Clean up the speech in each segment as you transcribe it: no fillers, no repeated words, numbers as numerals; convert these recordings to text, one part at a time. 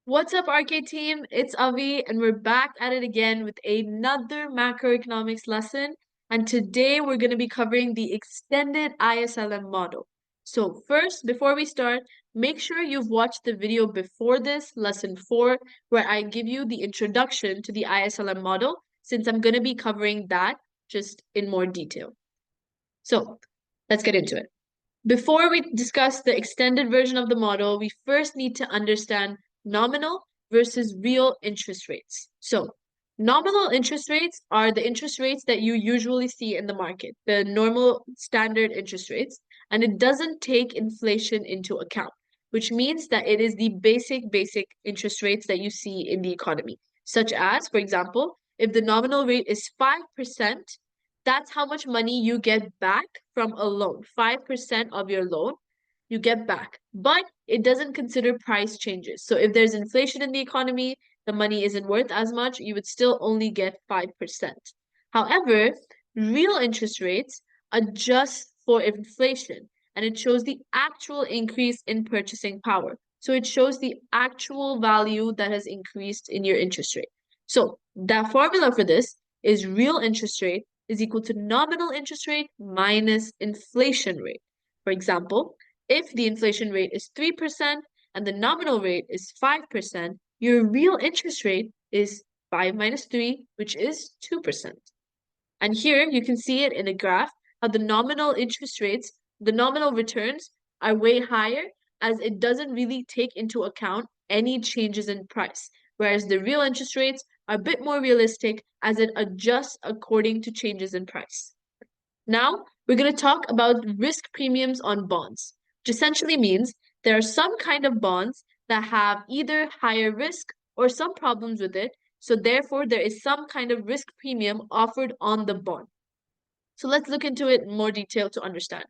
What's up, RK team? It's Avi, and we're back at it again with another macroeconomics lesson. And today we're going to be covering the extended ISLM model. So, first, before we start, make sure you've watched the video before this, lesson 4, where I give you the introduction to the ISLM model, since I'm going to be covering that just in more detail. So, let's get into it. Before we discuss the extended version of the model, we first need to understand nominal versus real interest rates. So, nominal interest rates are the interest rates that you usually see in the market, the normal standard interest rates, and it doesn't take inflation into account, which means that it is the basic interest rates that you see in the economy, such as, for example, if the nominal rate is 5%, that's how much money you get back from a loan. 5% of your loan you get back. But it doesn't consider price changes. So if there's inflation in the economy, the money isn't worth as much, you would still only get 5%. However, real interest rates adjust for inflation and it shows the actual increase in purchasing power. So it shows the actual value that has increased in your interest rate. So that formula for this is real interest rate is equal to nominal interest rate minus inflation rate. For example, if the inflation rate is 3% and the nominal rate is 5%, your real interest rate is 5 minus 3, which is 2%. And here you can see it in a graph how the nominal interest rates, the nominal returns are way higher as it doesn't really take into account any changes in price, whereas the real interest rates are a bit more realistic as it adjusts according to changes in price. Now, we're going to talk about risk premiums on bonds, which essentially means there are some kind of bonds that have either higher risk or some problems with it, so therefore there is some kind of risk premium offered on the bond. So let's look into it in more detail to understand.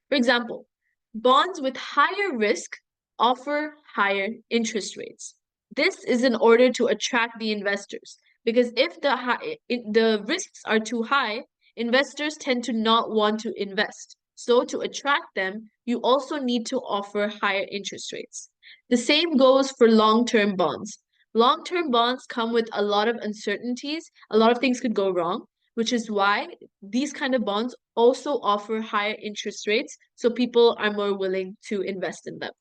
For example, bonds with higher risk offer higher interest rates. This is in order to attract the investors because if the risks are too high, investors tend to not want to invest. So to attract them, you also need to offer higher interest rates. The same goes for long-term bonds. Long-term bonds come with a lot of uncertainties. A lot of things could go wrong, which is why these kind of bonds also offer higher interest rates, so people are more willing to invest in them.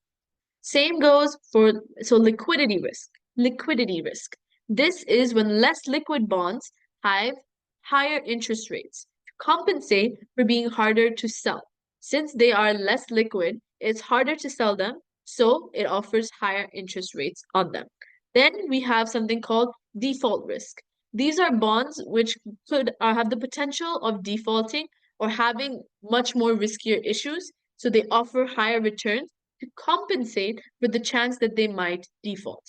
Same goes for liquidity risk. Liquidity risk. This is when less liquid bonds have higher interest rates to compensate for being harder to sell. Since they are less liquid, it's harder to sell them, so it offers higher interest rates on them. Then we have something called default risk. These are bonds which could have the potential of defaulting or having much more riskier issues, so they offer higher returns to compensate for the chance that they might default.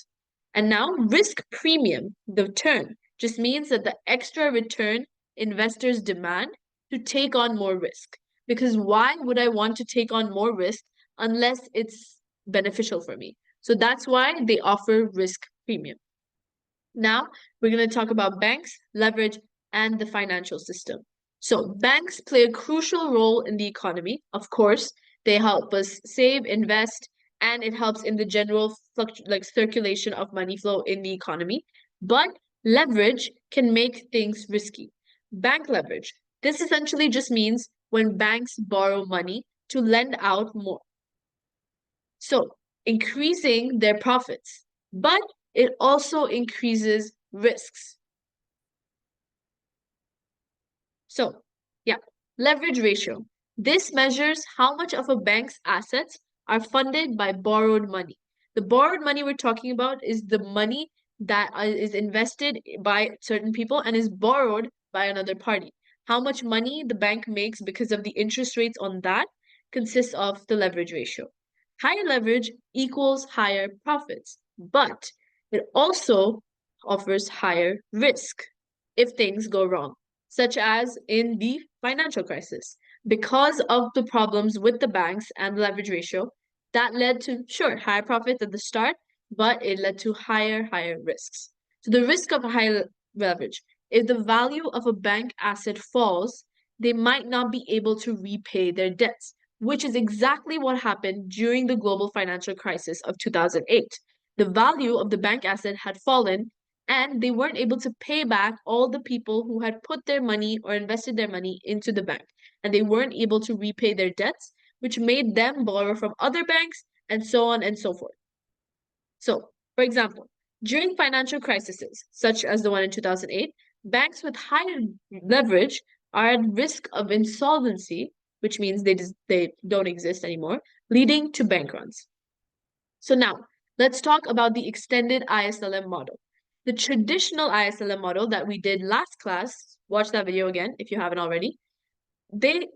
And now, risk premium, the term, just means that the extra return investors demand to take on more risk. Because why would I want to take on more risk unless it's beneficial for me? So that's why they offer risk premium. Now, we're going to talk about banks, leverage, and the financial system. So, banks play a crucial role in the economy. Of course, they help us save, invest, and it helps in the general circulation of money flow in the economy. But leverage can make things risky. Bank leverage. This essentially just means when banks borrow money to lend out more. So, increasing their profits. But it also increases risks. So, yeah, leverage ratio. This measures how much of a bank's assets are funded by borrowed money. The borrowed money we're talking about is the money that is invested by certain people and is borrowed by another party. How much money the bank makes because of the interest rates on that consists of the leverage ratio. Higher leverage equals higher profits, but it also offers higher risk if things go wrong, such as in the financial crisis. Because of the problems with the banks and the leverage ratio, that led to, sure, higher profits at the start, but it led to higher risks. So the risk of high leverage, if the value of a bank asset falls, they might not be able to repay their debts, which is exactly what happened during the global financial crisis of 2008. The value of the bank asset had fallen, and they weren't able to pay back all the people who had put their money or invested their money into the bank, and they weren't able to repay their debts, which made them borrow from other banks, and so on and so forth. So, for example, during financial crises, such as the one in 2008, banks with higher leverage are at risk of insolvency, which means they don't exist anymore, leading to bank runs. So now, let's talk about the extended ISLM model. The traditional ISLM model that we did last class, watch that video again if you haven't already,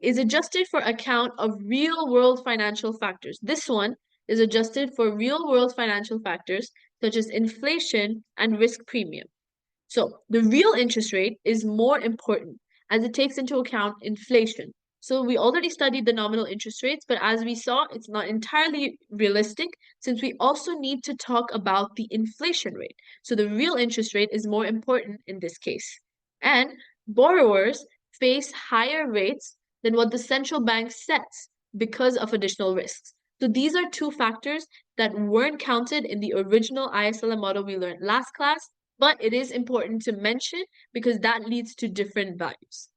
is adjusted for account of real world financial factors. This one is adjusted for real world financial factors such as inflation and risk premium. So the real interest rate is more important as it takes into account inflation. So we already studied the nominal interest rates, but as we saw, it's not entirely realistic since we also need to talk about the inflation rate. So the real interest rate is more important in this case. And borrowers face higher rates than what the central bank sets because of additional risks. So these are two factors that weren't counted in the original ISLM model we learned last class, but it is important to mention because that leads to different values.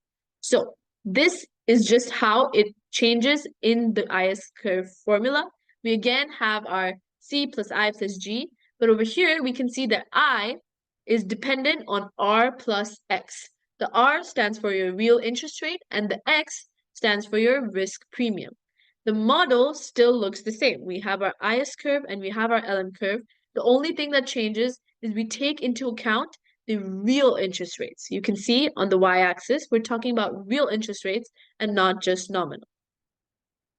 So this is just how it changes in the IS curve formula. We again have our C plus I plus G, but over here we can see that I is dependent on R plus X. The R stands for your real interest rate and the X stands for your risk premium. The model still looks the same. We have our IS curve and we have our LM curve. The only thing that changes is we take into account the real interest rates. You can see on the y-axis, we're talking about real interest rates and not just nominal.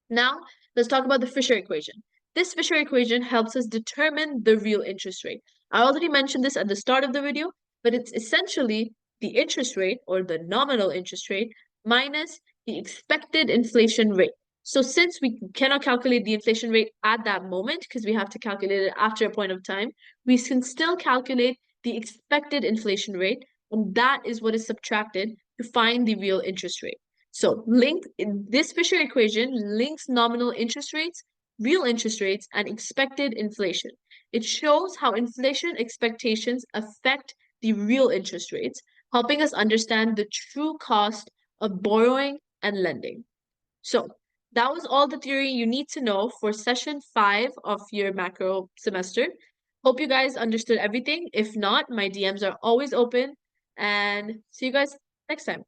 Now, let's talk about the Fisher equation. This Fisher equation helps us determine the real interest rate. I already mentioned this at the start of the video, but it's essentially the interest rate or the nominal interest rate minus the expected inflation rate. So since we cannot calculate the inflation rate at that moment, because we have to calculate it after a point of time, we can still calculate the expected inflation rate, and that is what is subtracted to find the real interest rate. So this Fisher equation links nominal interest rates, real interest rates, and expected inflation. It shows how inflation expectations affect the real interest rates, helping us understand the true cost of borrowing and lending. So that was all the theory you need to know for session 5 of your macro semester. Hope you guys understood everything. If not, my DMs are always open, and see you guys next time.